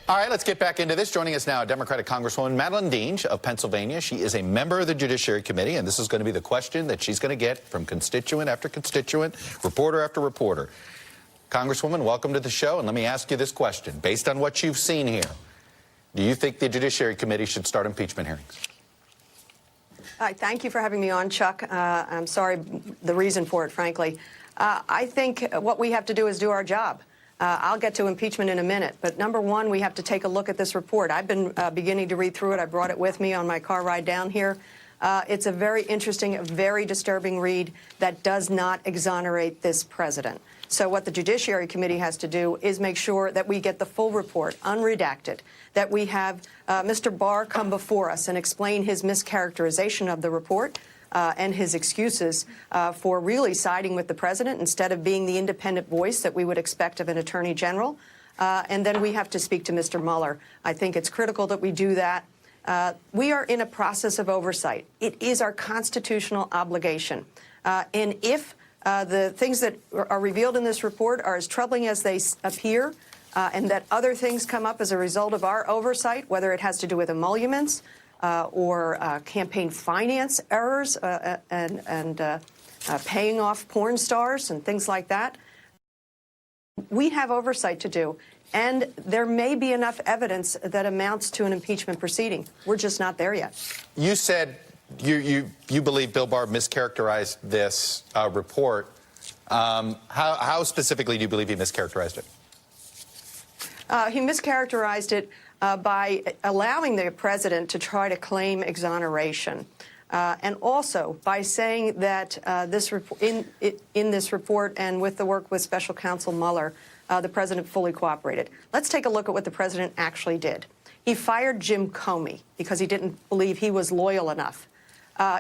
All right, let's get back into this. Joining us now, Democratic Congresswoman Madeleine Dean of Pennsylvania. She is a member of the Judiciary Committee, and this is going to be the question that she's going to get from constituent after constituent, reporter after reporter. Congresswoman, welcome to the show, and let me ask you this question. Based on what you've seen here, do you think the Judiciary Committee should start impeachment hearings? Thank you for having me on, Chuck. I'm sorry, the reason for it, frankly. I think what we have to do is do our job. I'll get to impeachment in a minute, but number one, we have to take a look at this report. I've been beginning to read through it. I brought it with me on my car ride down here. It's a very interesting, a very disturbing read that does not exonerate this president. So what the Judiciary Committee has to do is make sure that we get the full report, unredacted, that we have Mr. Barr come before us and explain his mischaracterization of the report and his excuses for really siding with the president instead of being the independent voice that we would expect of an attorney general. And then we have to speak to Mr. Mueller. I think it's critical that we do that. We are in a process of oversight. It is our constitutional obligation. And if the things that are revealed in this report are as troubling as they appear, and that other things come up as a result of our oversight, whether it has to do with emoluments or campaign finance errors and paying off porn stars and things like that, we have oversight to do. And there may be enough evidence that amounts to an impeachment proceeding. We're just not there yet. You said you believe Bill Barr mischaracterized this report. How specifically do you believe he mischaracterized it? He mischaracterized it by allowing the president to try to claim exoneration, and also by saying that in this report and with the work with Special Counsel Muller, the president fully cooperated. Let's take a look at what the president actually did. He fired Jim Comey because he didn't believe he was loyal enough.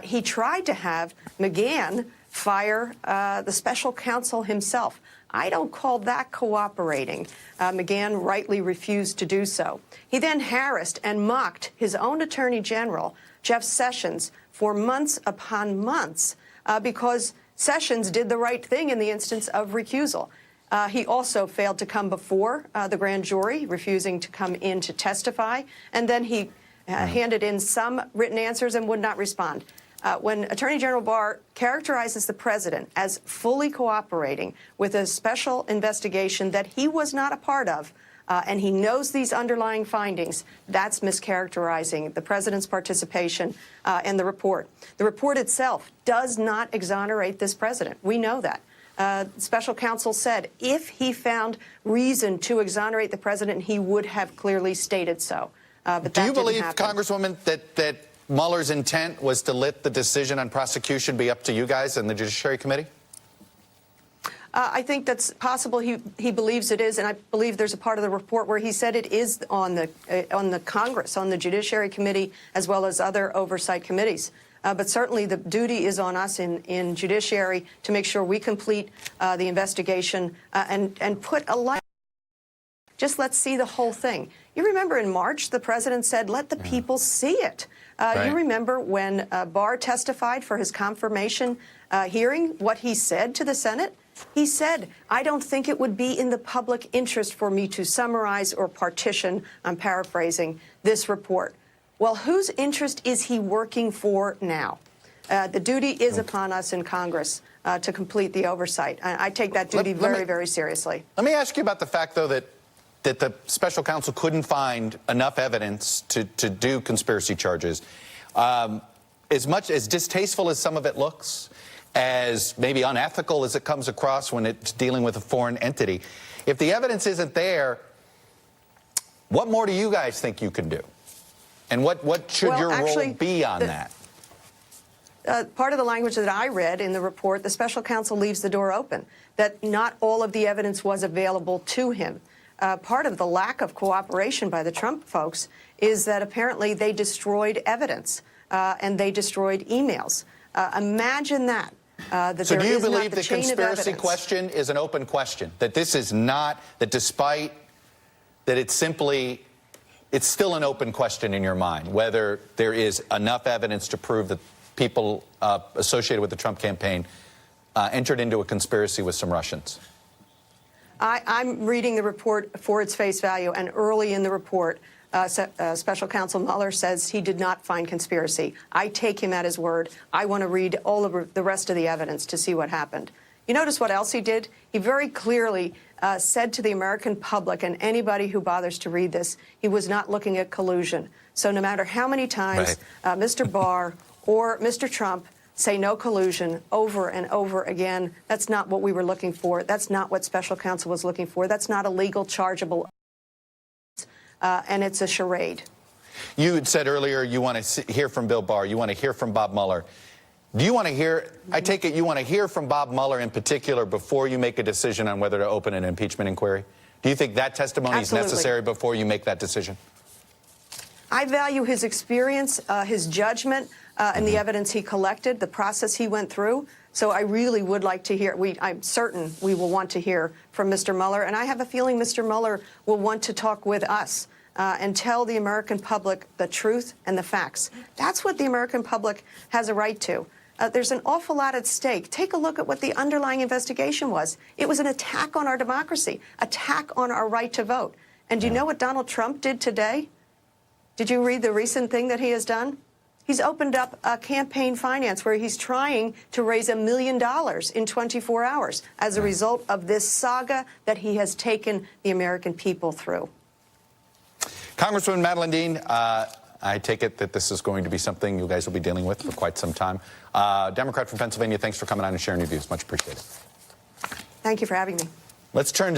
He tried to have McGahn fire the special counsel himself. I don't call that cooperating. McGahn rightly refused to do so. He then harassed and mocked his own attorney general, Jeff Sessions, for months upon months because Sessions did the right thing in the instance of recusal. He also failed to come before the grand jury, refusing to come in to testify, and then he handed in some written answers and would not respond. When Attorney General Barr characterizes the president as fully cooperating with a special investigation that he was not a part of, and he knows these underlying findings, that's mischaracterizing the president's participation in the report. The report itself does not exonerate this president. We know that. Special counsel said if he found reason to exonerate the president, he would have clearly stated so. But do you believe, Congresswoman, that Mueller's intent was to let the decision on prosecution be up to you guys in the Judiciary Committee? I think that's possible. He believes it is, and I believe there's a part of the report where he said it is on the Congress, on the Judiciary Committee, as well as other oversight committees. But certainly the duty is on us in Judiciary to make sure we complete the investigation and put a light. Just let's see the whole thing. You remember in March, the president said, let the people see it. Right. You remember when Barr testified for his confirmation hearing, what he said to the Senate? He said, I don't think it would be in the public interest for me to summarize or partition, I'm paraphrasing, this report. Well, whose interest is he working for now? The duty is upon us in Congress to complete the oversight. I take that duty very seriously. Let me ask you about the fact, though, that the special counsel couldn't find enough evidence to do conspiracy charges. As much as distasteful as some of it looks, as maybe unethical as it comes across when it's dealing with a foreign entity, if the evidence isn't there, what more do you guys think you can do? And what should your role be on that? Part of the language that I read in the report, the special counsel leaves the door open, that not all of the evidence was available to him. Part of the lack of cooperation by the Trump folks is that apparently they destroyed evidence and they destroyed emails. Imagine that. So do you believe the conspiracy question is an open question? That this is not, that despite that it's still an open question in your mind, whether there is enough evidence to prove that people associated with the Trump campaign entered into a conspiracy with some Russians? I'm reading the report for its face value, and early in the report, Special Counsel Mueller says he did not find conspiracy. I take him at his word. I want to read all of the rest of the evidence to see what happened. You notice what else he did? He very clearly said to the American public and anybody who bothers to read this, he was not looking at collusion. So no matter how many times Mr. Barr or Mr. Trump say no collusion over and over again, that's not what we were looking for. That's not what Special Counsel was looking for. That's not a legal chargeable, and it's a charade. You had said earlier you want to hear from Bill Barr. You want to hear from Bob Mueller. Do you want to hear, I take it you want to hear from Bob Mueller in particular before you make a decision on whether to open an impeachment inquiry? Do you think that testimony is necessary before you make that decision? I value his experience, his judgment, and the evidence he collected, the process he went through. So I really would like to hear, I'm certain we will want to hear from Mr. Mueller, and I have a feeling Mr. Mueller will want to talk with us and tell the American public the truth and the facts. That's what the American public has a right to. There's an awful lot at stake. Take a look at what the underlying investigation was. It was an attack on our democracy, attack on our right to vote. And do you know what Donald Trump did today? Did you read the recent thing that he has done? He's opened up a campaign finance where he's trying to raise $1 million in 24 hours as a result of this saga that he has taken the American people through. Congresswoman Madeleine Dean, I take it that this is going to be something you guys will be dealing with for quite some time. Democrat from Pennsylvania, thanks for coming on and sharing your views. Much appreciated. Thank you for having me. Let's turn to